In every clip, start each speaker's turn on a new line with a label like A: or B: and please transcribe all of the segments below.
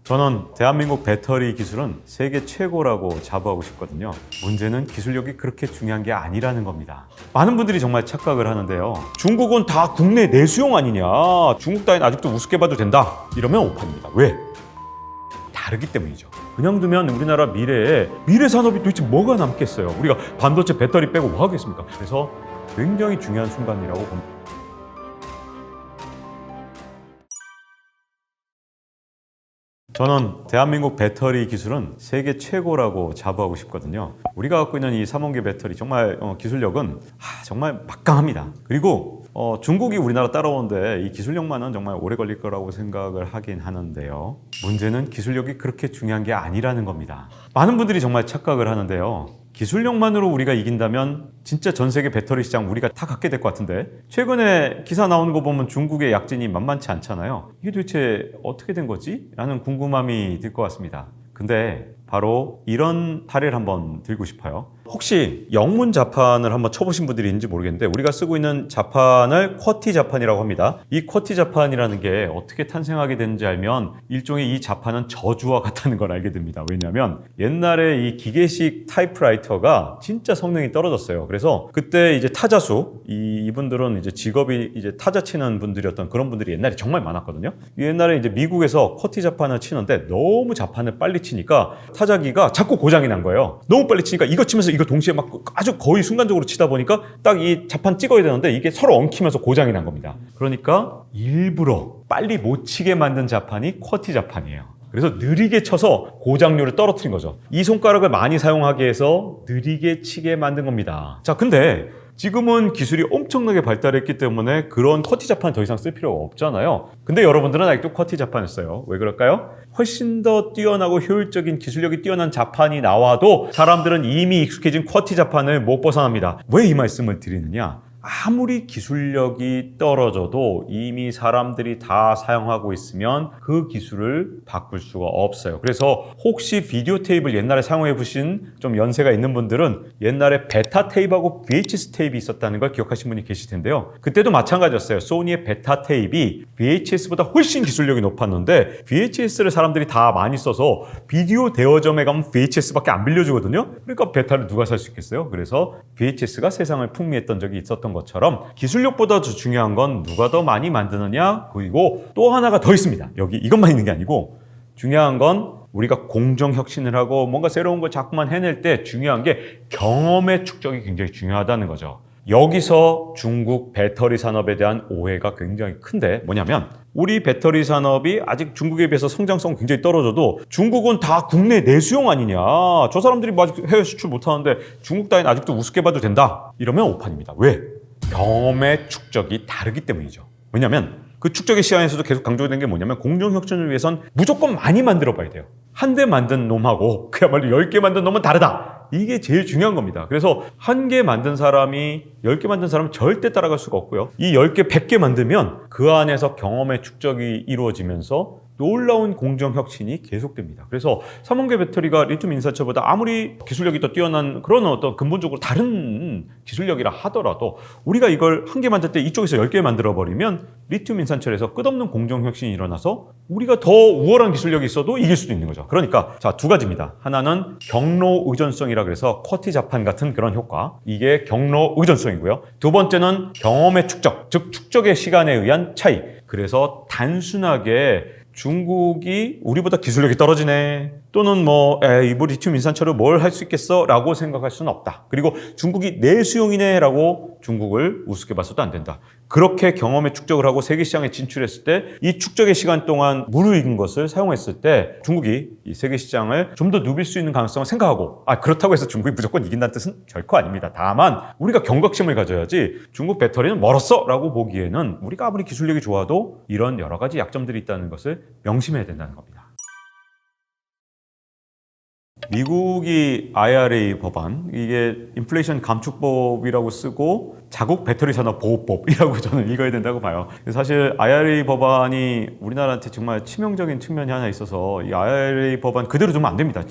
A: 저는 대한민국 배터리 기술은 세계 최고라고 자부하고 싶거든요. 문제는 기술력이 그렇게 중요한 게 아니라는 겁니다. 많은 분들이 정말 착각을 하는데요. 중국은 다 국내 내수용 아니냐, 중국 따윈 아직도 우습게 봐도 된다, 이러면 오판입니다. 왜? 다르기 때문이죠. 그냥 두면 우리나라 미래에 미래 산업이 도대체 뭐가 남겠어요. 우리가 반도체 배터리 빼고 뭐 하겠습니까? 그래서 굉장히 중요한 순간이라고 봅니다. 저는 대한민국 배터리 기술은 세계 최고라고 자부하고 싶거든요. 우리가 갖고 있는 이 삼원계 배터리 정말 기술력은 정말 막강합니다. 그리고 중국이 우리나라 따라오는데 이 기술력만은 정말 오래 걸릴 거라고 생각을 하긴 하는데요. 문제는 기술력이 그렇게 중요한 게 아니라는 겁니다. 많은 분들이 정말 착각을 하는데요. 기술력만으로 우리가 이긴다면 진짜 전 세계 배터리 시장 우리가 다 갖게 될 것 같은데, 최근에 기사 나오는 거 보면 중국의 약진이 만만치 않잖아요. 이게 도대체 어떻게 된 거지? 라는 궁금함이 들 것 같습니다. 근데 바로 이런 사례를 한번 들고 싶어요. 혹시 영문 자판을 한번 쳐보신 분들이 있는지 모르겠는데, 우리가 쓰고 있는 자판을 쿼티 자판이라고 합니다. 이 쿼티 자판이라는 게 어떻게 탄생하게 되는지 알면 일종의 이 자판은 저주와 같다는 걸 알게 됩니다. 왜냐하면 옛날에 이 기계식 타이프라이터가 진짜 성능이 떨어졌어요. 그래서 그때 이제 타자수, 이분들은 이제 직업이 이제 타자 치는 분들이었던 그런 분들이 옛날에 정말 많았거든요. 옛날에 이제 미국에서 쿼티 자판을 치는데 너무 자판을 빨리 치니까 타자기가 자꾸 고장이 난 거예요. 너무 빨리 치니까 이거 치면서 이거 동시에 막 아주 거의 순간적으로 치다 보니까 딱 이 자판 찍어야 되는데 이게 서로 엉키면서 고장이 난 겁니다. 그러니까 일부러 빨리 못 치게 만든 자판이 쿼티 자판이에요. 그래서 느리게 쳐서 고장률을 떨어뜨린 거죠. 이 손가락을 많이 사용하게 해서 느리게 치게 만든 겁니다. 자, 근데 지금은 기술이 엄청나게 발달했기 때문에 그런 쿼티 자판 더 이상 쓸 필요가 없잖아요. 근데 여러분들은 아직도 쿼티 자판을 써요. 왜 그럴까요? 훨씬 더 뛰어나고 효율적인 기술력이 뛰어난 자판이 나와도 사람들은 이미 익숙해진 쿼티 자판을 못 벗어납니다. 왜 이 말씀을 드리느냐? 아무리 기술력이 떨어져도 이미 사람들이 다 사용하고 있으면 그 기술을 바꿀 수가 없어요. 그래서 혹시 비디오 테이프를 옛날에 사용해 보신 좀 연세가 있는 분들은 옛날에 베타 테이프하고 VHS 테이프가 있었다는 걸 기억하신 분이 계실 텐데요. 그때도 마찬가지였어요. 소니의 베타 테이프가 VHS보다 훨씬 기술력이 높았는데 VHS를 사람들이 다 많이 써서 비디오 대여점에 가면 VHS밖에 안 빌려주거든요. 그러니까 베타를 누가 살 수 있겠어요? 그래서 VHS가 세상을 풍미했던 적이 있었던 것처럼 기술력보다 더 중요한 건 누가 더 많이 만드느냐, 그리고 또 하나가 더 있습니다. 여기 이것만 있는 게 아니고 중요한 건 우리가 공정혁신을 하고 뭔가 새로운 걸 자꾸만 해낼 때 중요한 게 경험의 축적이 굉장히 중요하다는 거죠. 여기서 중국 배터리 산업에 대한 오해가 굉장히 큰데 뭐냐면, 우리 배터리 산업이 아직 중국에 비해서 성장성 굉장히 떨어져도 중국은 다 국내 내수용 아니냐, 저 사람들이 아직 해외 수출 못하는데 중국 따윈 아직도 우습게 봐도 된다, 이러면 오판입니다. 왜? 경험의 축적이 다르기 때문이죠. 왜냐하면 그 축적의 시간에서도 계속 강조된 게 뭐냐면, 공정혁신을 위해선 무조건 많이 만들어 봐야 돼요. 한 대 만든 놈하고 그야말로 10개 만든 놈은 다르다. 이게 제일 중요한 겁니다. 그래서 한 개 만든 사람이 10개 만든 사람은 절대 따라갈 수가 없고요. 이 10개, 100개 만들면 그 안에서 경험의 축적이 이루어지면서 놀라운 공정혁신이 계속됩니다. 그래서 삼원계 배터리가 리튬 인산철보다 아무리 기술력이 더 뛰어난 그런 어떤 근본적으로 다른 기술력이라 하더라도 우리가 이걸 한 개 만들 때 이쪽에서 10개 만들어버리면 리튬 인산철에서 끝없는 공정혁신이 일어나서 우리가 더 우월한 기술력이 있어도 이길 수도 있는 거죠. 그러니까 자, 두 가지입니다. 하나는 경로 의존성이라 그래서 쿼티 자판 같은 그런 효과, 이게 경로 의존성이고요. 두 번째는 경험의 축적, 즉 축적의 시간에 의한 차이. 그래서 단순하게 중국이 우리보다 기술력이 떨어지네, 또는 뭐 리튬 인산철로 뭘 할 수 있겠어 라고 생각할 수는 없다. 그리고 중국이 내수용이네 라고 중국을 우습게 봐서도 안 된다. 그렇게 경험의 축적을 하고 세계 시장에 진출했을 때 이 축적의 시간 동안 무르익은 것을 사용했을 때 중국이 이 세계 시장을 좀 더 누빌 수 있는 가능성을 생각하고, 그렇다고 해서 중국이 무조건 이긴다는 뜻은 결코 아닙니다. 다만 우리가 경각심을 가져야지 중국 배터리는 멀었어 라고 보기에는 우리가 아무리 기술력이 좋아도 이런 여러 가지 약점들이 있다는 것을 명심해야 된다는 겁니다. 미국이 IRA 법안, 이게 인플레이션 감축법이라고 쓰고 자국 배터리 산업 보호법이라고 저는 읽어야 된다고 봐요. 사실 IRA 법안이 우리나라한테 정말 치명적인 측면이 하나 있어서 이 IRA 법안 그대로 두면 안 됩니다.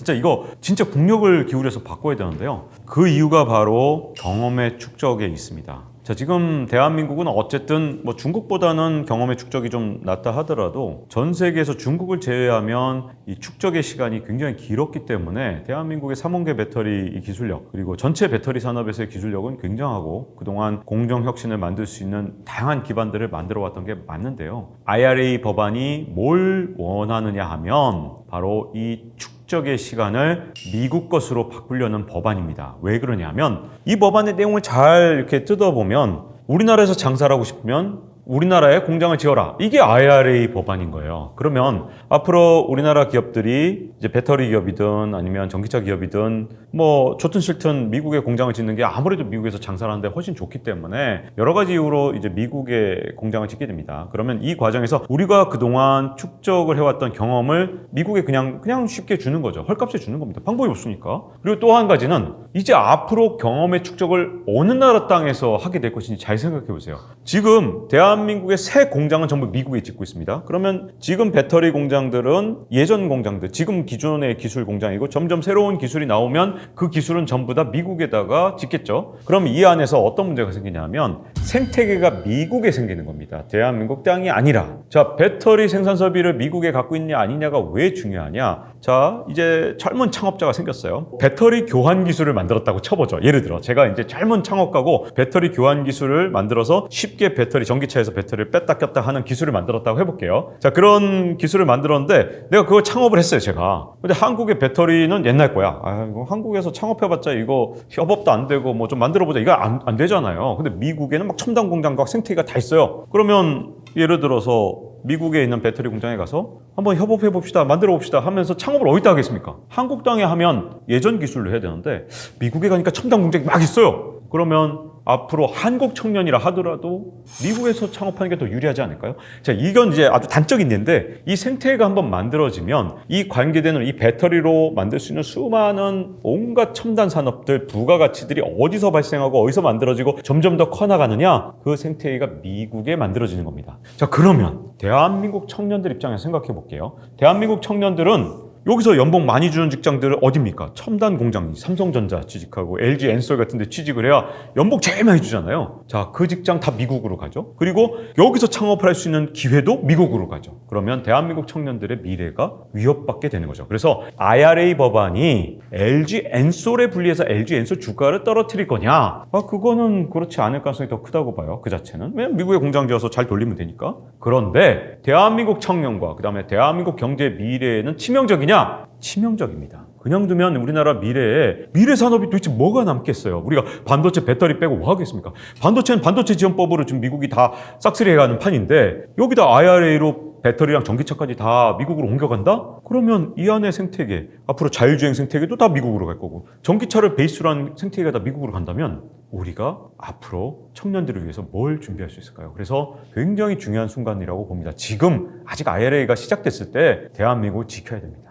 A: 진짜 국력을 기울여서 바꿔야 되는데요. 그 이유가 바로 경험의 축적에 있습니다. 자, 지금 대한민국은 어쨌든 뭐 중국보다는 경험의 축적이 좀 낮다 하더라도 전 세계에서 중국을 제외하면 이 축적의 시간이 굉장히 길었기 때문에 대한민국의 삼원계 배터리 기술력 그리고 전체 배터리 산업에서의 기술력은 굉장하고 그동안 공정 혁신을 만들 수 있는 다양한 기반들을 만들어 왔던 게 맞는데요. IRA 법안이 뭘 원하느냐 하면 바로 이 축적의 시간을 미국 것으로 바꾸려는 법안입니다. 왜 그러냐면 이 법안의 내용을 잘 이렇게 뜯어보면 우리나라에서 장사를 하고 싶으면 우리나라에 공장을 지어라. 이게 IRA 법안인 거예요. 그러면 앞으로 우리나라 기업들이 이제 배터리 기업이든 아니면 전기차 기업이든 뭐 좋든 싫든 미국에 공장을 짓는 게 아무래도 미국에서 장사를 하는데 훨씬 좋기 때문에 여러 가지 이유로 이제 미국에 공장을 짓게 됩니다. 그러면 이 과정에서 우리가 그동안 축적을 해왔던 경험을 미국에 그냥 쉽게 주는 거죠. 헐값에 주는 겁니다. 방법이 없으니까. 그리고 또 한 가지는 이제 앞으로 경험의 축적을 어느 나라 땅에서 하게 될 것인지 잘 생각해 보세요. 지금 대한민국의 새 공장은 전부 미국에 짓고 있습니다. 그러면 지금 배터리 공장들은 예전 공장들, 지금 기존의 기술 공장이고 점점 새로운 기술이 나오면 그 기술은 전부 다 미국에다가 짓겠죠. 그럼 이 안에서 어떤 문제가 생기냐면 생태계가 미국에 생기는 겁니다. 대한민국 땅이 아니라. 자, 배터리 생산 설비를 미국에 갖고 있냐 아니냐가 왜 중요하냐? 자, 이제 젊은 창업자가 생겼어요. 배터리 교환 기술을 만들었다고 쳐보죠. 예를 들어 제가 이제 젊은 창업가고 배터리 교환 기술을 만들어서 쉽게 배터리 전기차에서 배터리를 뺐다 꼈다 하는 기술을 만들었다고 해볼게요. 자, 그런 기술을 만들었는데 내가 그걸 창업을 했어요, 제가. 근데 한국의 배터리는 옛날 거야. 이거 한국에서 창업해봤자 이거 협업도 안 되고 뭐 좀 만들어보자. 이거 안 되잖아요. 근데 미국에는 막 첨단 공장과 생태계가 다 있어요. 그러면 예를 들어서 미국에 있는 배터리 공장에 가서 한번 협업해 봅시다, 만들어 봅시다 하면서 창업을 어디다 하겠습니까? 한국 땅에 하면 예전 기술로 해야 되는데 미국에 가니까 첨단 공장이 막 있어요. 그러면 앞으로 한국 청년이라 하더라도 미국에서 창업하는 게 더 유리하지 않을까요? 자, 이건 이제 아주 단적인 예인데 이 생태계가 한번 만들어지면 이 관계되는 이 배터리로 만들 수 있는 수많은 온갖 첨단 산업들, 부가가치들이 어디서 발생하고 어디서 만들어지고 점점 더 커나가느냐? 그 생태계가 미국에 만들어지는 겁니다. 자, 그러면 대한민국 청년들 입장에서 생각해 볼게요. 대한민국 청년들은 여기서 연봉 많이 주는 직장들은 어딥니까? 첨단 공장, 삼성전자 취직하고 LG 엔솔 같은 데 취직을 해야 연봉 제일 많이 주잖아요. 자, 그 직장 다 미국으로 가죠. 그리고 여기서 창업을 할 수 있는 기회도 미국으로 가죠. 그러면 대한민국 청년들의 미래가 위협받게 되는 거죠. 그래서 IRA 법안이 LG 엔솔에 분리해서 LG 엔솔 주가를 떨어뜨릴 거냐? 그거는 그렇지 않을 가능성이 더 크다고 봐요. 그 자체는. 왜냐면 미국에 공장 지어서 잘 돌리면 되니까. 그런데 대한민국 청년과 그다음에 대한민국 경제의 미래에는 치명적이냐? 치명적입니다. 그냥 두면 우리나라 미래에 미래 산업이 도대체 뭐가 남겠어요? 우리가 반도체 배터리 빼고 뭐 하겠습니까? 반도체는 반도체 지원법으로 지금 미국이 다 싹쓸이 해가는 판인데 여기다 IRA로 배터리랑 전기차까지 다 미국으로 옮겨간다? 그러면 이 안의 생태계, 앞으로 자율주행 생태계도 다 미국으로 갈 거고 전기차를 베이스로 한 생태계가 다 미국으로 간다면 우리가 앞으로 청년들을 위해서 뭘 준비할 수 있을까요? 그래서 굉장히 중요한 순간이라고 봅니다. 지금 아직 IRA가 시작됐을 때 대한민국을 지켜야 됩니다.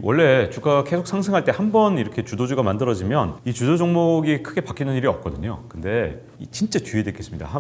A: 원래 주가가 계속 상승할 때 한 번 이렇게 주도주가 만들어지면 이 주도 종목이 크게 바뀌는 일이 없거든요. 근데 진짜 주의해야 되겠습니다.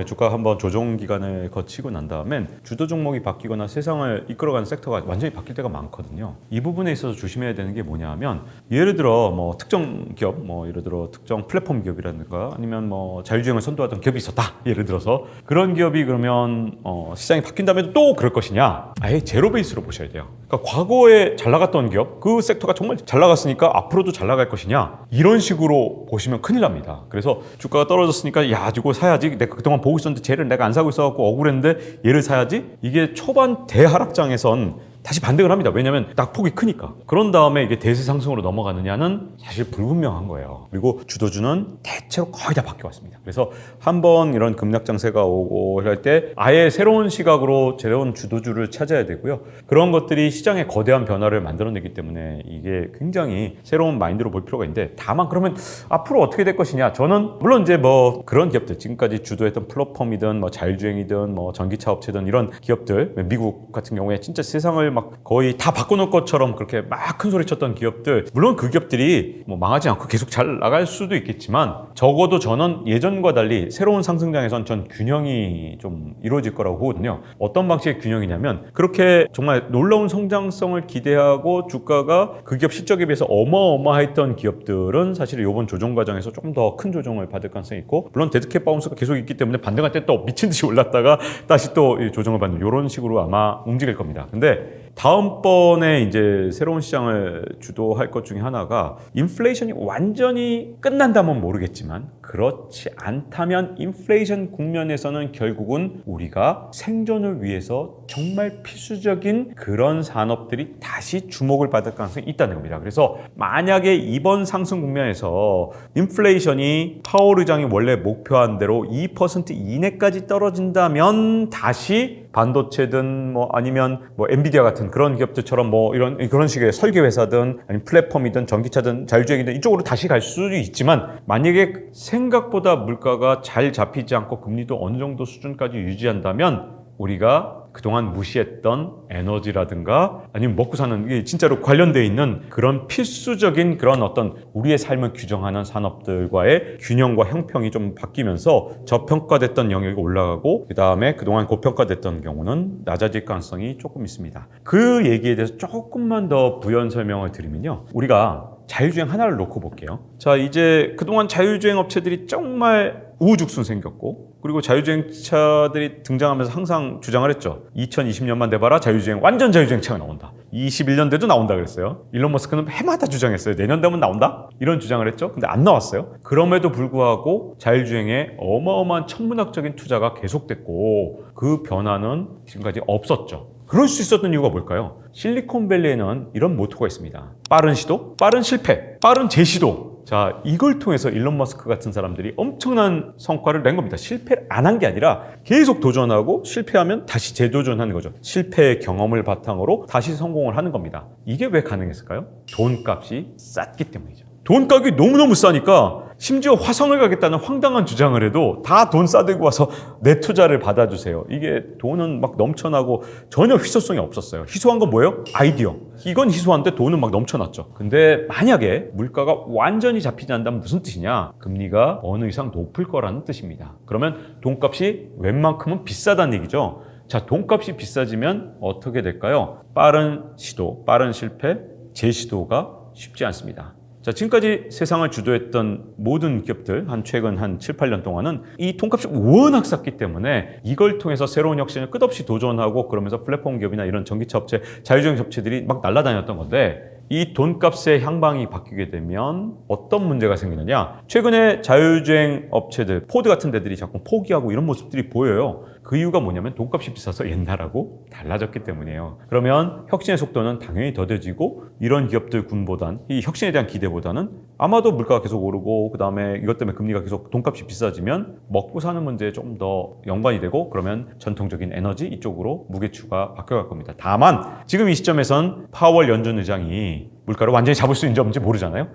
A: 주가가 한번 조정 기간을 거치고 난 다음엔 주도 종목이 바뀌거나 세상을 이끌어가는 섹터가 완전히 바뀔 때가 많거든요. 이 부분에 있어서 조심해야 되는 게 뭐냐면 예를 들어 뭐 특정 기업, 예를 들어 특정 플랫폼 기업이라든가 아니면 자율주행을 선도하던 기업이 있었다. 예를 들어서 그런 기업이 그러면 시장이 바뀐 다음에도 또 그럴 것이냐? 아예 제로 베이스로 보셔야 돼요. 그러니까 과거에 잘 나갔던 기업, 그 섹터가 정말 잘 나갔으니까 앞으로도 잘 나갈 것이냐? 이런 식으로 보시면 큰일 납니다. 그래서 주가가 떨어졌으니까 야, 이거 사야지. 내가 그동안 보고 있었는데 쟤를 내가 안 사고 있어갖고 억울했는데 얘를 사야지? 이게 초반 대하락장에선 다시 반등을 합니다. 왜냐하면 낙폭이 크니까. 그런 다음에 이게 대세 상승으로 넘어가느냐는 사실 불분명한 거예요. 그리고 주도주는 대체로 거의 다 바뀌어왔습니다. 그래서 한번 이런 급락 장세가 오고 할 때 아예 새로운 시각으로 새로운 주도주를 찾아야 되고요. 그런 것들이 시장에 거대한 변화를 만들어내기 때문에 이게 굉장히 새로운 마인드로 볼 필요가 있는데 다만 그러면 앞으로 어떻게 될 것이냐? 저는 물론 이제 그런 기업들 지금까지 주도했던 플랫폼이든 자율주행이든 전기차 업체든 이런 기업들 미국 같은 경우에 진짜 세상을 막 거의 다 바꿔놓을 것처럼 그렇게 막 큰 소리 쳤던 기업들, 물론 그 기업들이 뭐 망하지 않고 계속 잘 나갈 수도 있겠지만 적어도 저는 예전과 달리 새로운 상승장에선 전 균형이 좀 이루어질 거라고 보거든요. 어떤 방식의 균형이냐면 그렇게 정말 놀라운 성장성을 기대하고 주가가 그 기업 실적에 비해서 어마어마했던 기업들은 사실 이번 조정 과정에서 조금 더 큰 조정을 받을 가능성이 있고, 물론 데드캣 바운스가 계속 있기 때문에 반등할 때 또 미친 듯이 올랐다가 다시 또 조정을 받는 이런 식으로 아마 움직일 겁니다. 근데 다음번에 이제 새로운 시장을 주도할 것 중에 하나가 인플레이션이 완전히 끝난다면 모르겠지만 그렇지 않다면 인플레이션 국면에서는 결국은 우리가 생존을 위해서 정말 필수적인 그런 산업들이 다시 주목을 받을 가능성이 있다는 겁니다. 그래서 만약에 이번 상승 국면에서 인플레이션이 파월 의장이 원래 목표한 대로 2% 이내까지 떨어진다면 다시 반도체든 뭐 아니면 뭐 엔비디아 같은 그런 기업들처럼 뭐 그런 식의 설계 회사든 아니면 플랫폼이든 전기차든 자율주행이든 이쪽으로 다시 갈 수도 있지만, 만약에 생각보다 물가가 잘 잡히지 않고 금리도 어느 정도 수준까지 유지한다면 우리가 그동안 무시했던 에너지라든가 아니면 먹고 사는 게 진짜로 관련되어 있는 그런 필수적인 그런 어떤 우리의 삶을 규정하는 산업들과의 균형과 형평이 좀 바뀌면서 저평가됐던 영역이 올라가고, 그 다음에 그동안 고평가됐던 경우는 낮아질 가능성이 조금 있습니다. 그 얘기에 대해서 조금만 더 부연 설명을 드리면요, 우리가 자율주행 하나를 놓고 볼게요. 자, 이제 그동안 자율주행 업체들이 정말 우후죽순 생겼고, 그리고 자율주행차들이 등장하면서 항상 주장을 했죠. 2020년만 돼봐라, 완전 자율주행차가 나온다. 21년대도 나온다 그랬어요. 일론 머스크는 해마다 주장했어요. 내년 되면 나온다? 이런 주장을 했죠. 근데 안 나왔어요. 그럼에도 불구하고 자율주행에 어마어마한 천문학적인 투자가 계속됐고 그 변화는 지금까지 없었죠. 그럴 수 있었던 이유가 뭘까요? 실리콘밸리에는 이런 모토가 있습니다. 빠른 시도, 빠른 실패, 빠른 재시도. 자, 이걸 통해서 일론 머스크 같은 사람들이 엄청난 성과를 낸 겁니다. 실패를 안 한 게 아니라 계속 도전하고 실패하면 다시 재도전하는 거죠. 실패의 경험을 바탕으로 다시 성공을 하는 겁니다. 이게 왜 가능했을까요? 돈값이 쌌기 때문이죠. 돈값이 너무너무 싸니까 심지어 화성을 가겠다는 황당한 주장을 해도 다 돈 싸들고 와서 내 투자를 받아주세요. 이게 돈은 막 넘쳐나고 전혀 희소성이 없었어요. 희소한 건 뭐예요? 아이디어. 이건 희소한데 돈은 막 넘쳐났죠. 근데 만약에 물가가 완전히 잡히지 않는다면 무슨 뜻이냐? 금리가 어느 이상 높을 거라는 뜻입니다. 그러면 돈값이 웬만큼은 비싸다는 얘기죠. 자, 돈값이 비싸지면 어떻게 될까요? 빠른 시도, 빠른 실패, 재시도가 쉽지 않습니다. 자, 지금까지 세상을 주도했던 모든 기업들 최근 한 7, 8년 동안은 이 돈값이 워낙 쌌기 때문에 이걸 통해서 새로운 혁신을 끝없이 도전하고 그러면서 플랫폼 기업이나 이런 전기차 업체, 자율주행 업체들이 막 날아다녔던 건데, 이 돈값의 향방이 바뀌게 되면 어떤 문제가 생기느냐? 최근에 자율주행 업체들, 포드 같은 데들이 자꾸 포기하고 이런 모습들이 보여요. 그 이유가 뭐냐면 돈값이 비싸서 옛날하고 달라졌기 때문이에요. 그러면 혁신의 속도는 당연히 더뎌지고, 이런 기업들 군보단 이 혁신에 대한 기대보다는 아마도 물가가 계속 오르고 그 다음에 이것 때문에 금리가 계속 돈값이 비싸지면 먹고 사는 문제에 조금 더 연관이 되고, 그러면 전통적인 에너지 이쪽으로 무게추가 바뀌어갈 겁니다. 다만 지금 이 시점에선 파월 연준 의장이 물가를 완전히 잡을 수 있는지 없는지 모르잖아요.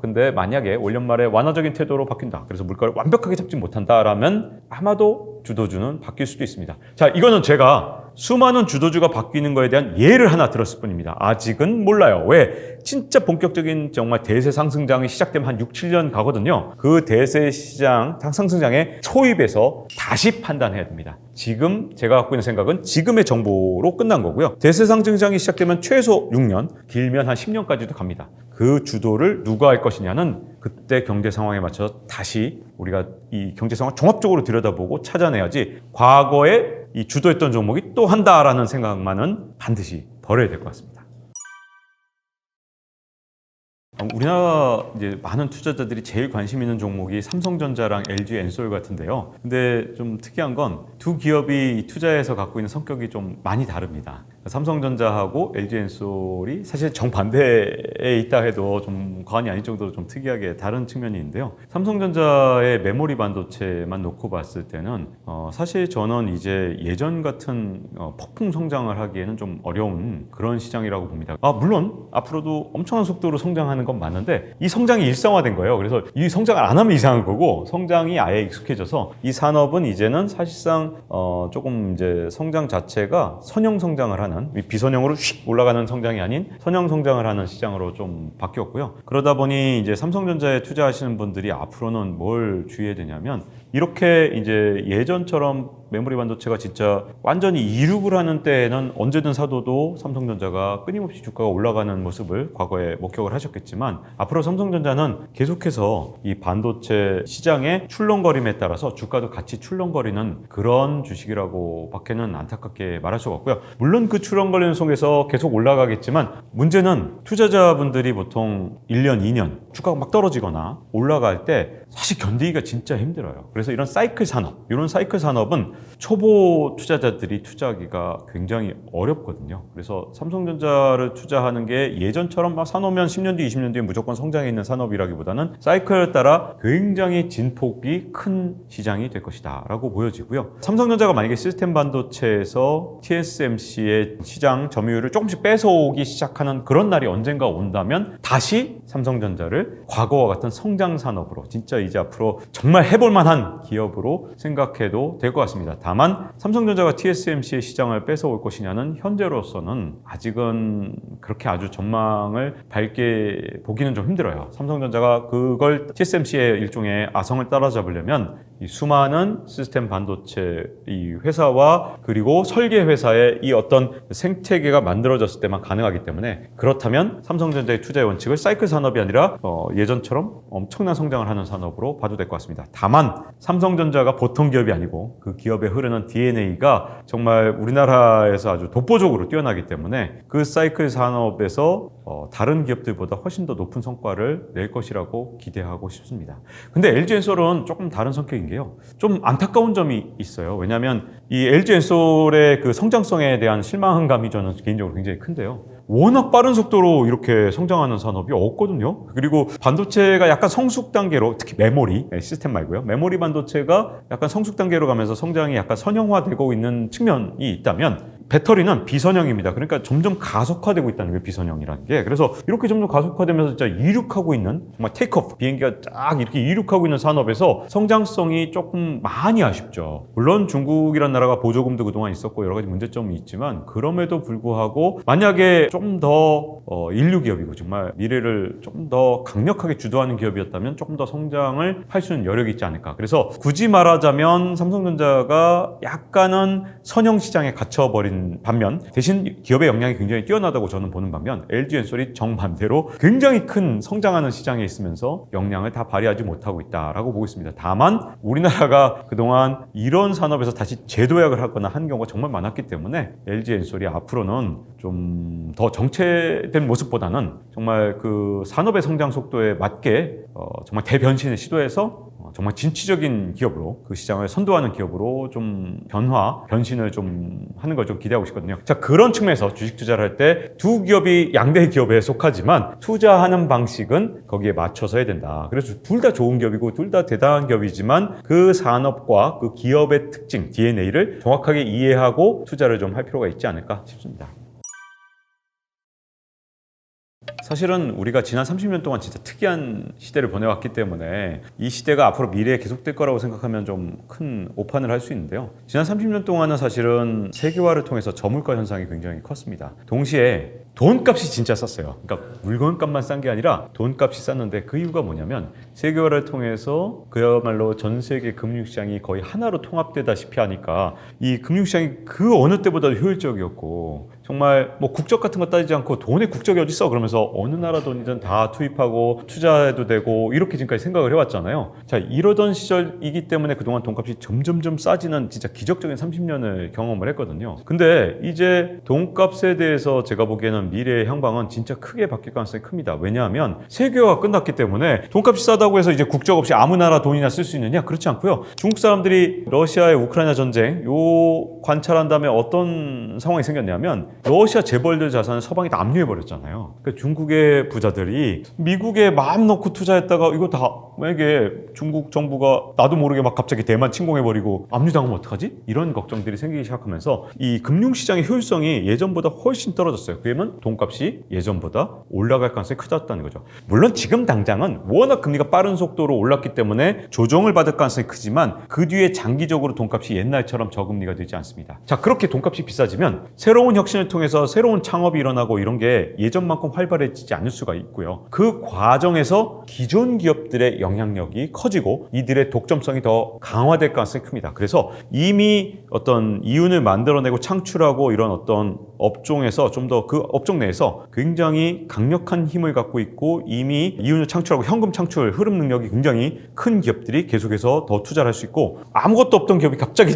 A: 근데 만약에 올 연말에 완화적인 태도로 바뀐다, 그래서 물가를 완벽하게 잡지 못한다라면 아마도 주도주는 바뀔 수도 있습니다. 자, 이거는 제가 수많은 주도주가 바뀌는 거에 대한 예를 하나 들었을 뿐입니다. 아직은 몰라요. 왜? 진짜 본격적인 정말 대세 상승장이 시작되면 한 6, 7년 가거든요. 그 대세 시장, 상승장의 초입에서 다시 판단해야 됩니다. 지금 제가 갖고 있는 생각은 지금의 정보로 끝난 거고요. 대세 상승장이 시작되면 최소 6년, 길면 한 10년까지도 갑니다. 그 주도를 누가 할 것이냐는 그때 경제 상황에 맞춰서 다시 우리가 이 경제 상황을 종합적으로 들여다보고 찾아내야지, 과거에 이 주도했던 종목이 또 한다라는 생각만은 반드시 버려야 될 것 같습니다. 우리나라 이제 많은 투자자들이 제일 관심 있는 종목이 삼성전자랑 LG 엔솔 같은데요. 근데 좀 특이한 건 두 기업이 투자에서 갖고 있는 성격이 좀 많이 다릅니다. 삼성전자하고 LG 엔솔이 사실 정반대에 있다 해도 좀 과언이 아닐 정도로 좀 특이하게 다른 측면이 있는데요. 삼성전자의 메모리 반도체만 놓고 봤을 때는 사실 저는 이제 예전 같은 폭풍 성장을 하기에는 좀 어려운 그런 시장이라고 봅니다. 물론 앞으로도 엄청난 속도로 성장하는 건 건 맞는데 이 성장이 일상화된 거예요. 그래서 이 성장을 안 하면 이상한 거고 성장이 아예 익숙해져서 이 산업은 이제는 사실상 조금 이제 성장 자체가 선형 성장을 하는 비선형으로 휙 올라가는 성장이 아닌 선형 성장을 하는 시장으로 좀 바뀌었고요. 그러다 보니 이제 삼성전자에 투자하시는 분들이 앞으로는 뭘 주의해야 되냐면 이렇게 이제 예전처럼 메모리 반도체가 진짜 완전히 이륙을 하는 때에는 언제든 사도도 삼성전자가 끊임없이 주가가 올라가는 모습을 과거에 목격을 하셨겠지만 앞으로 삼성전자는 계속해서 이 반도체 시장의 출렁거림에 따라서 주가도 같이 출렁거리는 그런 주식이라고 밖에는 안타깝게 말할 수가 없고요. 물론 그 출렁거리는 속에서 계속 올라가겠지만 문제는 투자자분들이 보통 1년, 2년 주가가 막 떨어지거나 올라갈 때 사실 견디기가 진짜 힘들어요. 그래서 이런 사이클 산업, 이런 사이클 산업은 초보 투자자들이 투자하기가 굉장히 어렵거든요. 그래서 삼성전자를 투자하는 게 예전처럼 막 사놓으면 10년 뒤, 20년 뒤에 무조건 성장해 있는 산업이라기보다는 사이클에 따라 굉장히 진폭이 큰 시장이 될 것이다 라고 보여지고요. 삼성전자가 만약에 시스템 반도체에서 TSMC의 시장 점유율을 조금씩 뺏어오기 시작하는 그런 날이 언젠가 온다면 다시 삼성전자를 과거와 같은 성장 산업으로 진짜 이제 앞으로 정말 해볼 만한 기업으로 생각해도 될 것 같습니다. 다만 삼성전자가 TSMC의 시장을 뺏어올 것이냐는 현재로서는 아직은 그렇게 아주 전망을 밝게 보기는 좀 힘들어요. 삼성전자가 그걸 TSMC의 일종의 아성을 따라잡으려면 이 수많은 시스템 반도체 이 회사와 그리고 설계 회사의 이 어떤 생태계가 만들어졌을 때만 가능하기 때문에 그렇다면 삼성전자의 투자의 원칙을 사이클 산업이 아니라 예전처럼 엄청난 성장을 하는 산업으로 봐도 될 것 같습니다. 다만 삼성전자가 보통 기업이 아니고 그 기업에 흐르는 DNA가 정말 우리나라에서 아주 독보적으로 뛰어나기 때문에 그 사이클 산업에서 다른 기업들보다 훨씬 더 높은 성과를 낼 것이라고 기대하고 싶습니다. 근데 LG엔솔은 조금 다른 성격인 게요. 좀 안타까운 점이 있어요. 왜냐하면 이 LG엔솔의 그 성장성에 대한 실망감이 저는 개인적으로 굉장히 큰데요. 워낙 빠른 속도로 이렇게 성장하는 산업이 없거든요. 그리고 반도체가 약간 성숙 단계로, 특히 메모리, 시스템 말고요. 메모리 반도체가 약간 성숙 단계로 가면서 성장이 약간 선형화되고 있는 측면이 있다면 배터리는 비선형입니다. 그러니까 점점 가속화되고 있다는 게 비선형이라는 게. 그래서 이렇게 점점 가속화되면서 진짜 이륙하고 있는 정말 테이크오프, 비행기가 쫙 이렇게 이륙하고 있는 산업에서 성장성이 조금 많이 아쉽죠. 물론 중국이라는 나라가 보조금도 그동안 있었고 여러 가지 문제점이 있지만 그럼에도 불구하고 만약에 조금 더 인류 기업이고 정말 미래를 조금 더 강력하게 주도하는 기업이었다면 조금 더 성장을 할 수 있는 여력이 있지 않을까. 그래서 굳이 말하자면 삼성전자가 약간은 선형 시장에 갇혀버린 반면 대신 기업의 역량이 굉장히 뛰어나다고 저는 보는 반면 LG엔솔이 정반대로 굉장히 큰 성장하는 시장에 있으면서 역량을 다 발휘하지 못하고 있다라고 보고 있습니다. 다만 우리나라가 그동안 이런 산업에서 다시 재도약을 하거나 한 경우가 정말 많았기 때문에 LG엔솔이 앞으로는 좀 더 정체된 모습보다는 정말 그 산업의 성장 속도에 맞게 정말 대변신을 시도해서 정말 진취적인 기업으로 그 시장을 선도하는 기업으로 좀 변신을 좀 하는 걸 좀 기대하고 싶거든요. 자, 그런 측면에서 주식 투자를 할 때 두 기업이 양대 기업에 속하지만 투자하는 방식은 거기에 맞춰서 해야 된다. 그래서 둘 다 좋은 기업이고 둘 다 대단한 기업이지만 그 산업과 그 기업의 특징, DNA를 정확하게 이해하고 투자를 좀 할 필요가 있지 않을까 싶습니다. 사실은 우리가 지난 30년 동안 진짜 특이한 시대를 보내왔기 때문에 이 시대가 앞으로 미래에 계속될 거라고 생각하면 좀 큰 오판을 할 수 있는데요. 지난 30년 동안은 사실은 세계화를 통해서 저물가 현상이 굉장히 컸습니다. 동시에 돈값이 진짜 쌌어요. 그러니까 물건값만 싼 게 아니라 돈값이 쌌는데 그 이유가 뭐냐면 세계화를 통해서 그야말로 전 세계 금융시장이 거의 하나로 통합되다시피 하니까 이 금융시장이 그 어느 때보다도 효율적이었고 정말 뭐 국적 같은 거 따지지 않고 돈의 국적이 어디 있어 그러면서 어느 나라 돈이든 다 투입하고 투자해도 되고 이렇게 지금까지 생각을 해왔잖아요. 자, 이러던 시절이기 때문에 그동안 돈값이 점점점 싸지는 진짜 기적적인 30년을 경험을 했거든요. 근데 이제 돈값에 대해서 제가 보기에는 미래의 향방은 진짜 크게 바뀔 가능성이 큽니다. 왜냐하면 세계화가 끝났기 때문에 돈값이 싸다고 해서 이제 국적 없이 아무 나라 돈이나 쓸 수 있느냐? 그렇지 않고요. 중국 사람들이 러시아의 우크라이나 전쟁 요 관찰한 다음에 어떤 상황이 생겼냐면 러시아 재벌들 자산을 서방이 다 압류해버렸잖아요. 그러니까 중국의 부자들이 미국에 마음 놓고 투자했다가 이거 다 만약에 중국 정부가 나도 모르게 막 갑자기 대만 침공해버리고 압류당하면 어떡하지? 이런 걱정들이 생기기 시작하면서 이 금융시장의 효율성이 예전보다 훨씬 떨어졌어요. 그러면 돈값이 예전보다 올라갈 가능성이 크다는 거죠. 물론 지금 당장은 워낙 금리가 빠른 속도로 올랐기 때문에 조정을 받을 가능성이 크지만 그 뒤에 장기적으로 돈값이 옛날처럼 저금리가 되지 않습니다. 자, 그렇게 돈값이 비싸지면 새로운 혁신을 통해서 새로운 창업이 일어나고 이런 게 예전만큼 활발해지지 않을 수가 있고요. 그 과정에서 기존 기업들의 영향력이 커지고 이들의 독점성이 더 강화될 가능성이 큽니다. 그래서 이미 어떤 이윤을 만들어내고 창출하고 이런 어떤 업종에서 좀 더 그 업종 내에서 굉장히 강력한 힘을 갖고 있고 이미 이윤을 창출하고 현금 창출 흐름 능력이 굉장히 큰 기업들이 계속해서 더 투자를 할 수 있고 아무것도 없던 기업이 갑자기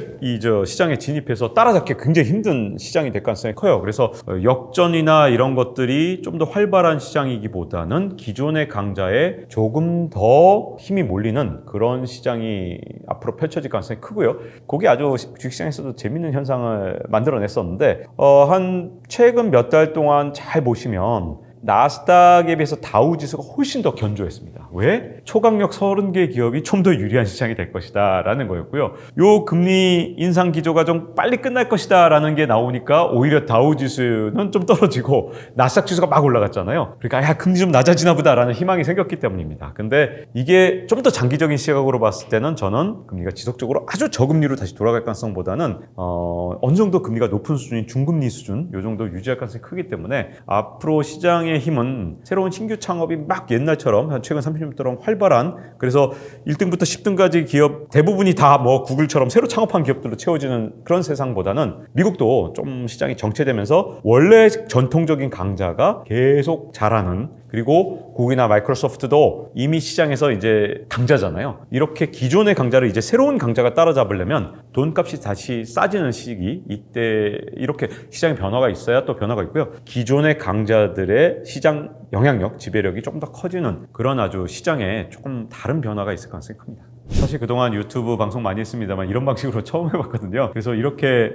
A: 시장에 진입해서 따라잡기 굉장히 힘든 시장이 될 가능성이 커요. 그래서 역전이나 이런 것들이 좀 더 활발한 시장이기보다는 기존의 강자에 조금 더 힘이 몰리는 그런 시장이 앞으로 펼쳐질 가능성이 크고요. 그게 아주 주식시장에서도 재밌는 현상을 만들어냈었는데 한 최근 몇 달 동안 잘 보시면 나스닥에 비해서 다우지수가 훨씬 더 견조했습니다. 왜? 초강력 30개 기업이 좀 더 유리한 시장이 될 것이다 라는 거였고요. 요 금리 인상 기조가 좀 빨리 끝날 것이다 라는 게 나오니까 오히려 다우지수는 좀 떨어지고 나스닥 지수가 막 올라갔잖아요. 그러니까 야, 금리 좀 낮아지나 보다 라는 희망이 생겼기 때문입니다. 근데 이게 좀 더 장기적인 시각으로 봤을 때는 저는 금리가 지속적으로 아주 저금리로 다시 돌아갈 가능성보다는 어느 정도 금리가 높은 수준인 중금리 수준 요 정도 유지할 가능성이 크기 때문에 앞으로 시장의 힘은 새로운 신규 창업이 막 옛날처럼 최근 30년 동안 활발한 그래서 1등부터 10등까지 기업 대부분이 다 뭐 구글처럼 새로 창업한 기업들로 채워지는 그런 세상보다는 미국도 좀 시장이 정체되면서 원래 전통적인 강자가 계속 자라는 그리고 구글이나 마이크로소프트도 이미 시장에서 이제 강자잖아요. 이렇게 기존의 강자를 이제 새로운 강자가 따라잡으려면 돈값이 다시 싸지는 시기 이때 이렇게 시장의 변화가 있어야 또 변화가 있고요. 기존의 강자들의 시장 영향력, 지배력이 조금 더 커지는 그런 아주 시장에 조금 다른 변화가 있을 가능성이 큽니다. 사실 그동안 유튜브 방송 많이 했습니다만 이런 방식으로 처음 해봤거든요. 그래서 이렇게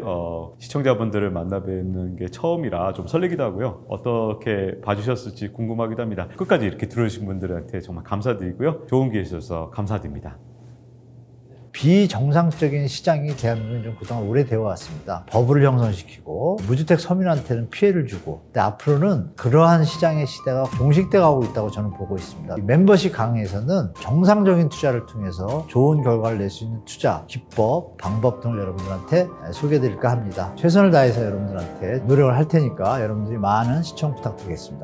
A: 시청자분들을 만나 뵙는 게 처음이라 좀 설레기도 하고요. 어떻게 봐주셨을지 궁금하기도 합니다. 끝까지 이렇게 들어주신 분들한테 정말 감사드리고요. 좋은 기회 주셔서 감사드립니다.
B: 비정상적인 시장이 대한민국은 좀 그동안 오래되어 왔습니다. 버블을 형성시키고 무주택 서민한테는 피해를 주고 근데 앞으로는 그러한 시장의 시대가 종식돼 가고 있다고 저는 보고 있습니다. 멤버십 강의에서는 정상적인 투자를 통해서 좋은 결과를 낼 수 있는 투자, 기법, 방법 등을 여러분들한테 소개해 드릴까 합니다. 최선을 다해서 여러분들한테 노력을 할 테니까 여러분들이 많은 시청 부탁드리겠습니다.